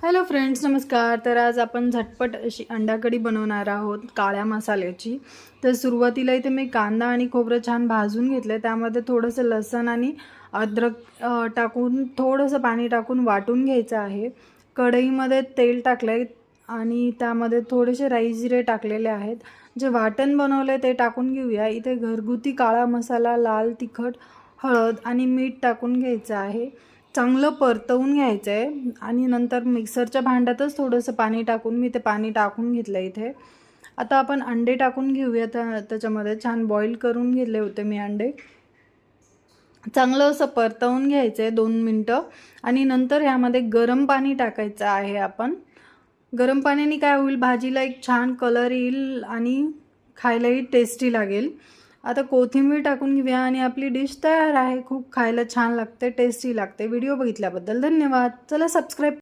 Hello friends, नमस्कार। तर आज आपण झटपट अशी अंडा कढी बनवणार आहोत काळ्या मसाल्याची। तर सुरुवातीला इथे मी कांदा आणि खोबरं छान भाजून घेतले, त्यामध्ये थोडंसं लसूण आणि अद्रक टाकून थोडंसं पाणी टाकून वाटून घ्यायचं आहे। कढईमध्ये तेल टाकले आणि त्यामध्ये थोडेसे राई जिरे टाकलेले आहेत। जे वाटण बनवले ते टाकून घेऊया। इथे घरगुती काळा मसाला, लाल तिखट, हळद आणि मीठ टाकून घ्यायचं आहे। चांगलं परतवून घ्यायचं आहे आणि नंतर मिक्सरच्या भांड्यातच थोडंसं पाणी टाकून मी ते पाणी टाकून घेतलं इथे। आता आपण अंडे टाकून घेऊया। त्याच्यामध्ये छान बॉईल करून घेतले होते मी अंडे। चांगलं असं परतवून घ्यायचं आहे 2 मिनिटं आणि नंतर ह्यामध्ये गरम पाणी टाकायचं आहे आपण। गरम पाण्याने काय होईल, भाजीला एक छान कलर येईल आणि खायलाही टेस्टी लागेल। आता कोथिंबीर टाकून घेऊया आणि आपली डिश तयार आहे। खूप खायला छान लागते, टेस्टी लागते। व्हिडिओ बघितल्याबद्दल धन्यवाद। चला सबस्क्राईब